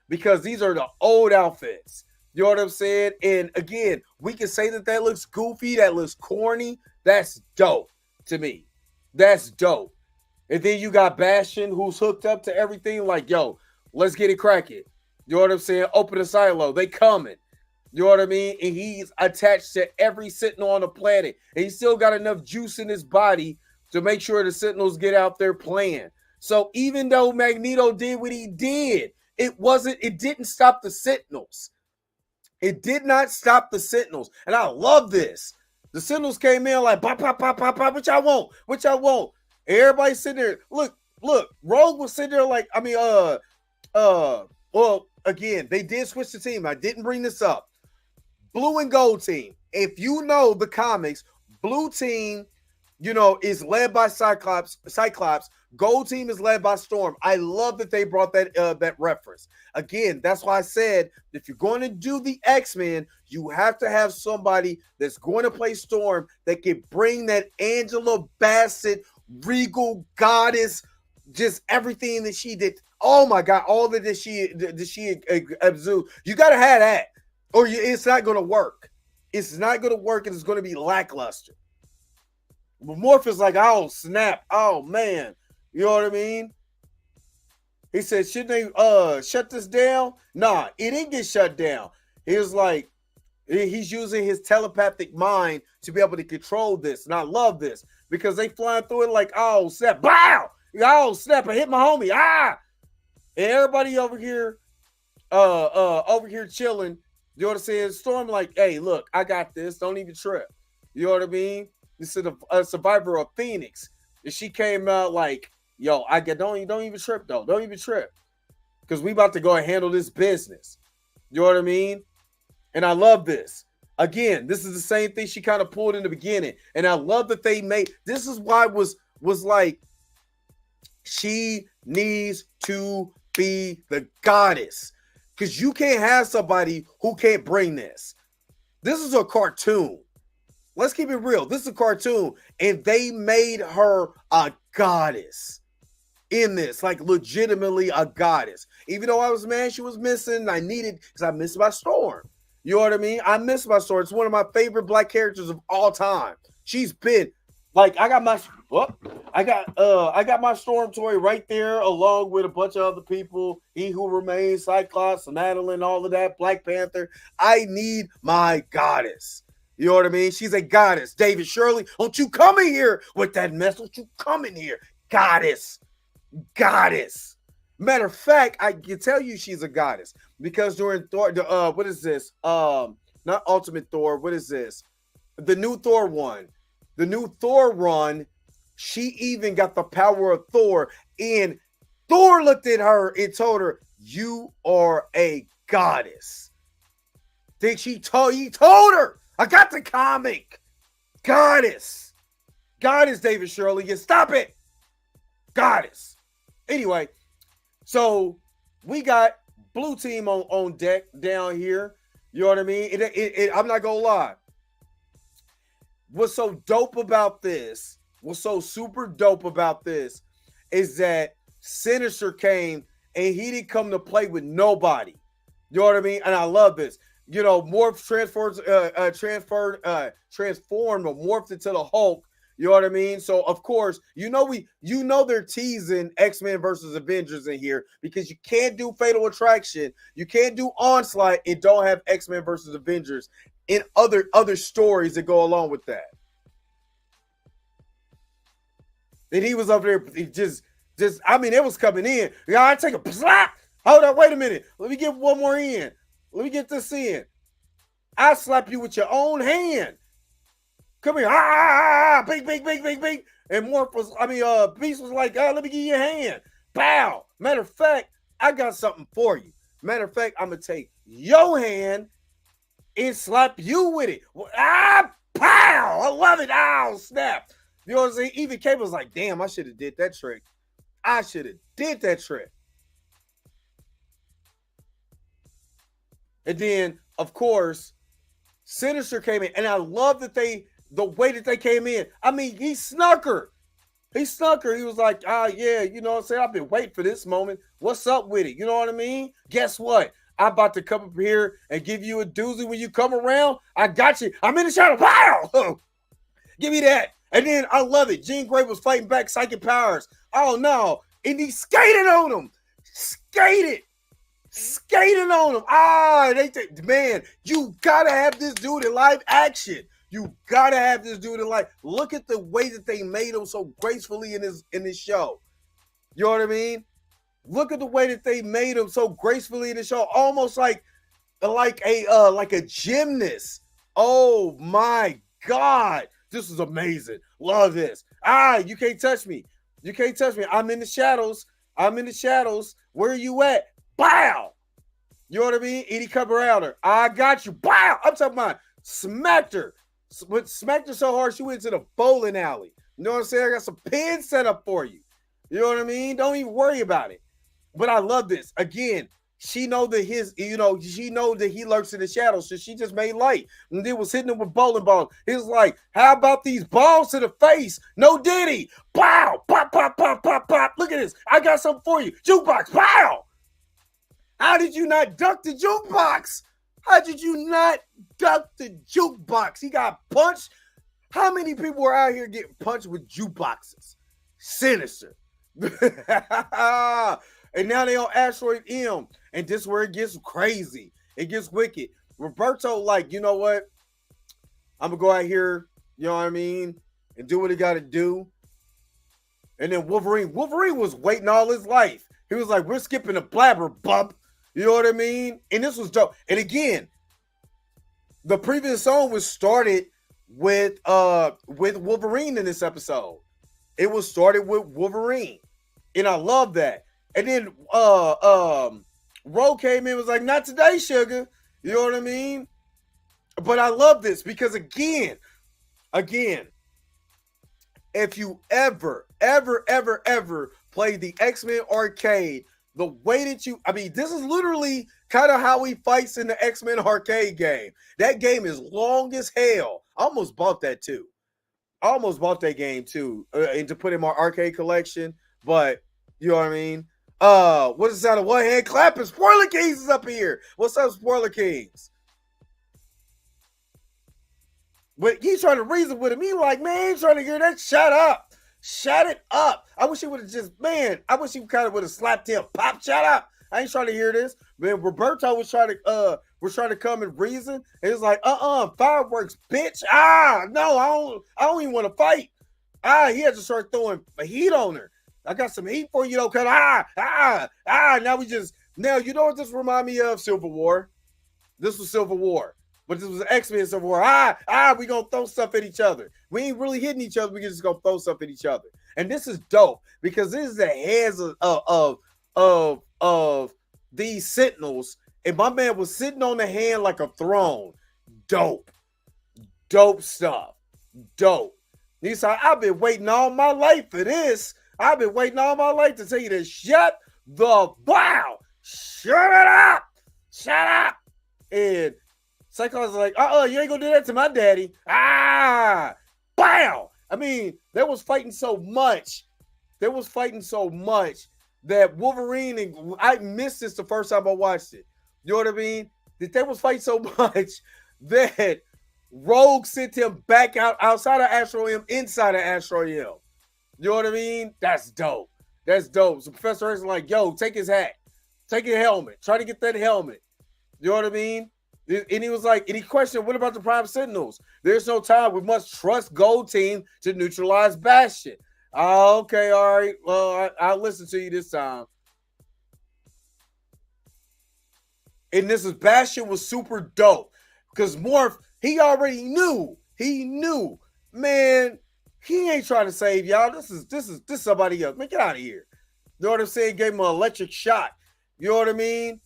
because these are the old outfits. You know what I'm saying? And again, we can say that looks goofy, that looks corny. That's dope to me. That's dope. And then you got Bastion, who's hooked up to everything. Like, yo, let's get it cracking. You know what I'm saying? Open the silo. They coming. You know what I mean? And he's attached to every Sentinel on the planet. And he's still got enough juice in his body to make sure the Sentinels get out there playing. So even though Magneto did what he did, it didn't stop the Sentinels. It did not stop the Sentinels. And I love this. The Sentinels came in like, pop, pop, pop, pop, pop, which I want. Everybody's sitting there. Look, Rogue was sitting there like, I mean, well, again, they did switch the team. I didn't bring this up. Blue and gold team. If you know the comics, blue team, is led by Cyclops. Gold team is led by Storm. I love that they brought that reference. Again, that's why I said if you're going to do the X-Men, you have to have somebody that's going to play Storm that can bring that Angela Bassett regal goddess, just everything that she did. Oh my God, all that she exude. You got to have that, or it's not going to work. It's not going to work, and it's going to be lackluster. But Morpheus like, oh snap, oh man, you know what I mean? He said, shouldn't they shut this down? Nah, it didn't get shut down. He was like, he's using his telepathic mind to be able to control this, and I love this because they flying through it like, oh snap, wow, oh snap, I hit my homie, and everybody over here chilling. You know what I'm saying? Storm like, hey, look, I got this. Don't even trip. You know what I mean? This is a survivor of Phoenix. And she came out like, yo, don't even trip though. Don't even trip. Because we about to go and handle this business. You know what I mean? And I love this. Again, this is the same thing she kind of pulled in the beginning. And I love that they made, this is why was like, she needs to be the goddess. Because you can't have somebody who can't bring this. This is a cartoon. Let's keep it real. This is a cartoon. And they made her a goddess in this. Like legitimately a goddess. Even though I was mad she was missing. I needed, because I missed my Storm. You know what I mean? I miss my Storm. It's one of my favorite black characters of all time. She's been like, I got my Storm toy right there along with a bunch of other people. He Who Remains, Cyclops, Madeline, all of that, Black Panther. I need my goddess. You know what I mean? She's a goddess. David Shirley, don't you come in here with that mess. Don't you come in here. Goddess. Matter of fact, I can tell you she's a goddess because during Thor, what is this? Not Ultimate Thor. What is this? The new Thor one. The new Thor run, she even got the power of Thor. And Thor looked at her and told her, you are a goddess. Then he told her, I got the comic. Goddess, David Shirley. You stop it. Goddess. Anyway, so we got blue team on deck down here. You know what I mean? I'm not going to lie. What's so dope about this, what's so super dope about this is that Sinister came and he didn't come to play with nobody. You know what I mean? And I love this. You know, transformed or morphed into the Hulk. You know what I mean? So of course, they're teasing X-Men versus Avengers in here because you can't do Fatal Attraction, you can't do Onslaught and don't have X-Men versus Avengers in other stories that go along with that. And he was up there, it was coming in. Yeah, I take a slap. Hold up, wait a minute. Let me get one more in. Let me get this in. I slap you with your own hand. Come here. Bing. And Beast was like, let me give you a hand. Bow. Matter of fact, I got something for you. Matter of fact, I'm going to take your hand and slap you with it. Pow! I love it. Oh, snap. You know what I'm saying? Even Cable was like, damn, I should have did that trick. And then, of course, Sinister came in. And I love that the way that they came in. I mean, he snuck her. He was like, yeah, you know what I'm saying? I've been waiting for this moment. What's up with it? You know what I mean? Guess what? I'm about to come up here and give you a doozy when you come around. I got you. I'm in the shadow. Pow! Give me that. And then I love it. Jean Grey was fighting back psychic powers. Oh, no. And he skated on him. Skating on him. Man, you got to have this dude in live action. You got to have this dude in live. Look at the way that they made him so gracefully in this show. You know what I mean? Look at the way that they made him so gracefully in the show, almost like a gymnast. Oh my God, this is amazing. Love this. You can't touch me. You can't touch me. I'm in the shadows. I'm in the shadows. Where are you at? Bow. You know what I mean? Edie Cabral. I got you. Bow. I'm talking about smacked her. Smacked her so hard she went to the bowling alley. You know what I'm saying? I got some pins set up for you. You know what I mean? Don't even worry about it. But I love this. Again, she know that she know that he lurks in the shadows. So she just made light. And then was hitting him with bowling balls. He was like, how about these balls to the face? No Diddy. Pow. Pop, pop, pop, pop, pop. Look at this. I got something for you. Jukebox. Pow. How did you not duck the jukebox? How did you not duck the jukebox? He got punched. How many people are out here getting punched with jukeboxes? Sinister. And now they on Asteroid M. And this is where it gets crazy. It gets wicked. Roberto, like, you know what? I'm going to go out here, you know what I mean? And do what he got to do. And then Wolverine was waiting all his life. He was like, we're skipping the blabber bump. You know what I mean? And this was dope. And again, the previous song was started with Wolverine in this episode. It was started with Wolverine. And I love that. And then Ro came in and was like, not today, sugar. You know what I mean? But I love this because again, if you ever play the X-Men arcade, the way that this is literally kind of how he fights in the X-Men arcade game. That game is long as hell. I almost bought that too. I almost bought that game too, and to put in my arcade collection. But you know what I mean? What is that? One hand clapping. Spoiler Kings is up here. What's up, Spoiler Kings? But he's trying to reason with him. He like, man, he's trying to hear that. Shut up. Shut it up. I wish he would have I wish he kind of would have slapped him. Pop, shut up. I ain't trying to hear this. Man, Roberto was trying to come and reason. And it's like, fireworks, bitch. No, I don't even want to fight. He had to start throwing heat on her. I got some heat for you though, cause now you know what this remind me of? Civil War. This was Civil War. But this was an X-Men Civil War. We gonna throw stuff at each other. We ain't really hitting each other. We just gonna throw stuff at each other. And this is dope because this is the heads of these Sentinels. And my man was sitting on the hand like a throne. Dope stuff. Dope. He's like, I've been waiting all my life for this. I've been waiting all my life to tell you to shut it up. And Cyclops is like, you ain't gonna do that to my daddy. Bow. I mean, they was fighting so much that Wolverine, and I missed this the first time I watched it. You know what I mean? That they was fighting so much that Rogue sent him back outside of Asteroid M, inside of Asteroid M. You know what I mean? That's dope. So Professor X is like, yo, take his hat. Take your helmet. Try to get that helmet. You know what I mean? And he was like, and he questioned, what about the Prime Sentinels? There's no time. We must trust Gold Team to neutralize Bastion. Okay, all right. Well, I'll listen to you this time. And this is Bastion was super dope. Because Morph, he already knew. He knew. Man, he ain't trying to save y'all. This is somebody else. Man, get out of here. You know what I'm saying? Gave him an electric shot. You know what I mean?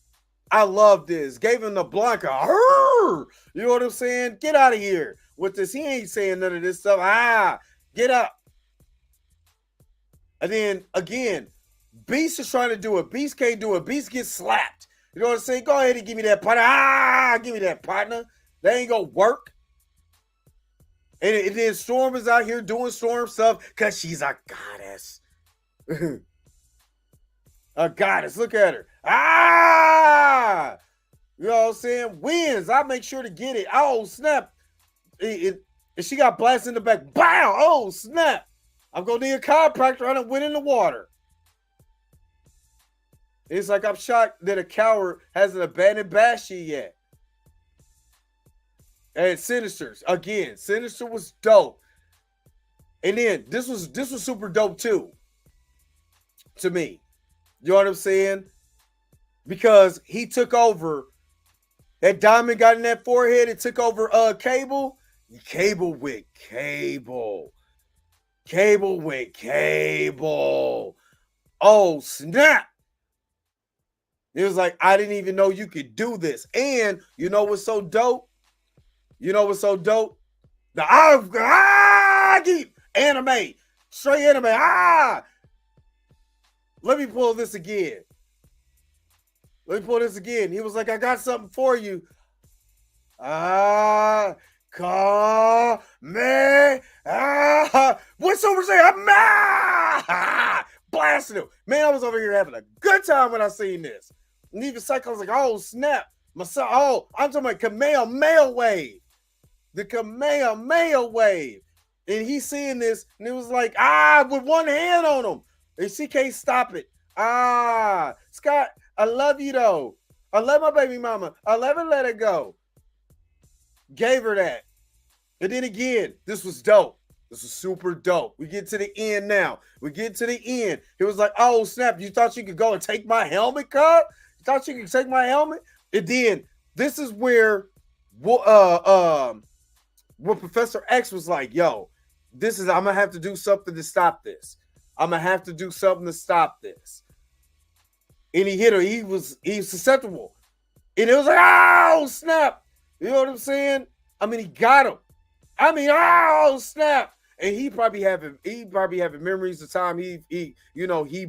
I love this. Gave him the Blanca. You know what I'm saying? Get out of here with this. He ain't saying none of this stuff. Get up. And then again, Beast is trying to do it. Beast can't do it. Beast gets slapped. You know what I'm saying? Go ahead and give me that partner. Give me that partner. That ain't gonna work. And then Storm is out here doing Storm stuff because she's a goddess. A goddess. Look at her. You know what I'm saying? Wins. I make sure to get it. Oh, snap. And she got blasted in the back. Bow. Oh, snap. I'm going to need a chiropractor. I done went in the water. It's like I'm shocked that a coward hasn't abandoned Bastion yet. And Sinisters. Again, Sinister was dope. And then this was super dope too. To me. You know what I'm saying? Because he took over. That diamond got in that forehead and took over Cable. Cable with Cable. Cable went cable. Oh, snap. It was like, I didn't even know you could do this. And you know what's so dope? You know what's so dope? The anime. Straight anime. Let me pull this again. He was like, I got something for you. Call me. What's over there? Blasting him. Man, I was over here having a good time when I seen this. And even Psycho was like, oh, snap. I'm talking about Kamehameha wave. The Kamehameha wave. And he's seeing this, and it was like, with one hand on him. And she can't stop it. Scott, I love you, though. I love my baby mama. I'll never let her go. Gave her that. And then again, this was dope. This was super dope. We get to the end now. It was like, oh, snap. You thought you could go and take my helmet, Cub? You thought you could take my helmet? And then this is where Professor X was like, yo, I'm going to have to do something to stop this. And he hit her. He's susceptible. And it was like, oh, snap. You know what I'm saying? I mean, he got him. Oh, snap. And he probably having memories of time he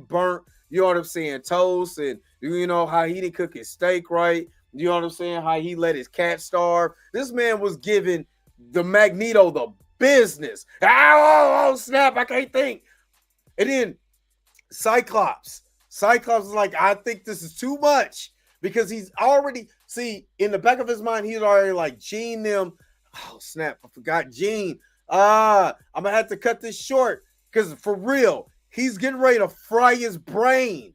burnt, you know what I'm saying, toast, and you know how he didn't cook his steak right. You know what I'm saying? How he let his cat starve. This man was giving the Magneto the business. Oh, snap, I can't think. And then Cyclops was like, I think this is too much, because he's already, in the back of his mind, he's already like, Gene them. Oh, snap, I forgot Gene. I'm going to have to cut this short, because for real, he's getting ready to fry his brain.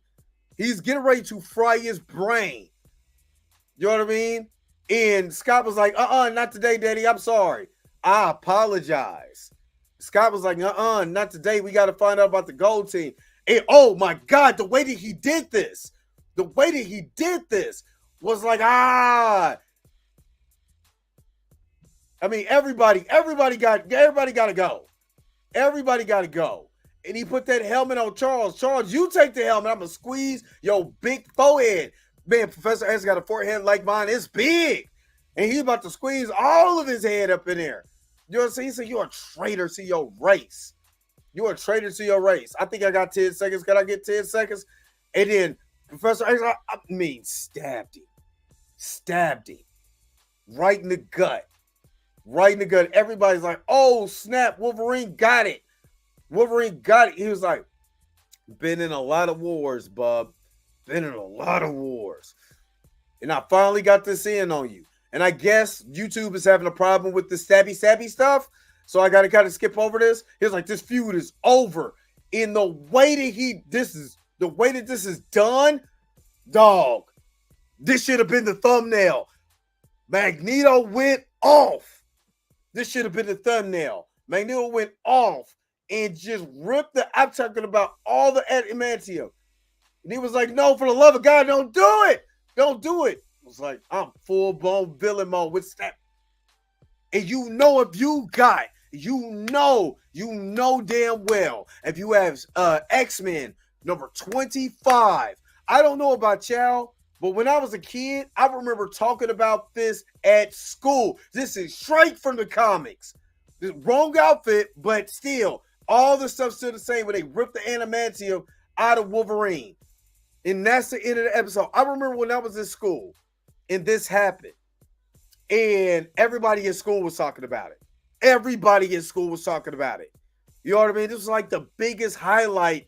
You know what I mean? And Scott was like, not today, Daddy. I'm sorry. I apologize. Scott was like, not today. We got to find out about the gold team. And oh my God, the way that he did this was like, I mean, everybody got to go. Everybody got to go. And he put that helmet on Charles. Charles, you take the helmet. I'm going to squeeze your big forehead. Man, Professor X got a forehead like mine. It's big. And he's about to squeeze all of his head up in there. You know what I'm saying? He said, you're a traitor to your race. I think I got 10 seconds. Can I get 10 seconds? And then Professor X, stabbed him. Right in the gut. Everybody's like, oh, snap, Wolverine got it. He was like, been in a lot of wars, bub. And I finally got this in on you. And I guess YouTube is having a problem with the stabby stuff. So I got to kind of skip over this. He was like, this feud is over. In the way that this is done, dog, this should have been the thumbnail. Magneto went off. This should have been the thumbnail. Magneto went off and just ripped I'm talking about all the adamantium. And he was like, no, for the love of God, don't do it. It was like, I'm full-blown villain mode with that. And if you know damn well, if you have X-Men number 25, I don't know about y'all, but when I was a kid, I remember talking about this at school. This is straight from the comics. The wrong outfit, but still, all the stuff's still the same when they rip the adamantium out of Wolverine. And that's the end of the episode. I remember when I was in school and this happened. And everybody in school was talking about it. You know what I mean? This was like the biggest highlight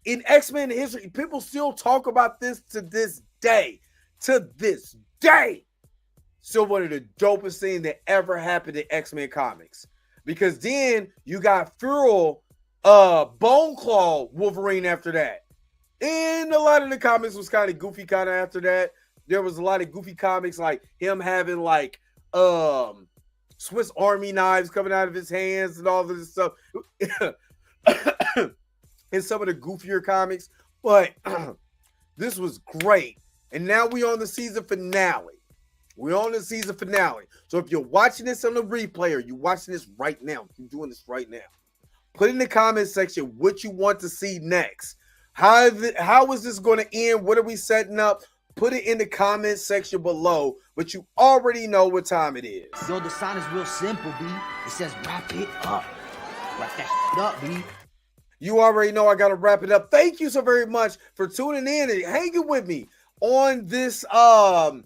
in X-Men history. People still talk about this to this day. Still one of the dopest things that ever happened in X-Men comics. Because then you got Feral Bone Claw Wolverine after that. And a lot of the comics was kind of goofy after that. There was a lot of goofy comics like him having like Swiss Army knives coming out of his hands and all of this stuff. In some of the goofier comics. But this was great. And now we on the season finale. So if you're watching this on the replay or you're watching this right now, you're doing this right now. Put in the comment section what you want to see next. How is this going to end? What are we setting up? Put it in the comment section below, but you already know what time it is. Yo, the sign is real simple, B. It says wrap it up. Wrap that shit up, B. You already know I got to wrap it up. Thank you so very much for tuning in and hanging with me on this, what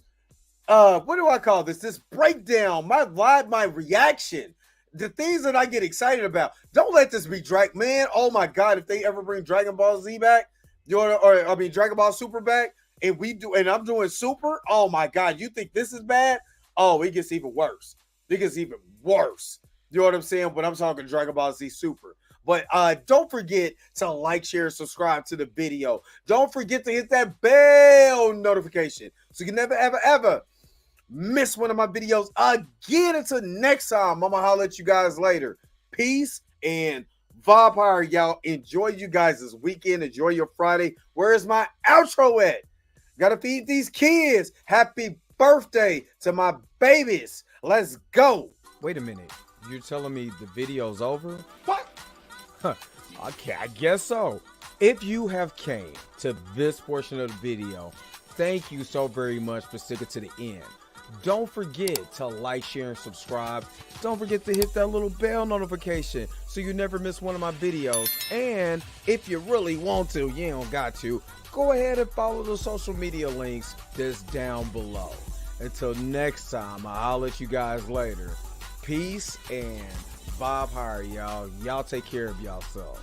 do I call this? This breakdown, my reaction, the things that I get excited about. Don't let this be man. Oh my God, if they ever bring Dragon Ball Z back, Dragon Ball Super back, and I'm doing Super, oh my God, you think this is bad? Oh, it gets even worse. It gets even worse. You know what I'm saying? But I'm talking Dragon Ball Z Super. But don't forget to like, share, and subscribe to the video. Don't forget to hit that bell notification so you can never, ever, ever miss one of my videos again. Until next time, I'm going to holler at you guys later. Peace and vampire, y'all. Enjoy you guys this weekend. Enjoy your Friday. Where's my outro at? Gotta feed these kids. Happy birthday to my babies. Let's go. Wait a minute. You're telling me the video's over? What? Huh. Okay, I guess so. If you have came to this portion of the video, thank you so very much for sticking to the end. Don't forget to like, share, and subscribe. Don't forget to hit that little bell notification so you never miss one of my videos. And if you really want to, you don't got to, go ahead and follow the social media links that's down below. Until next time, I'll let you guys later. Peace and Bob Hire, y'all. Y'all take care of yourself.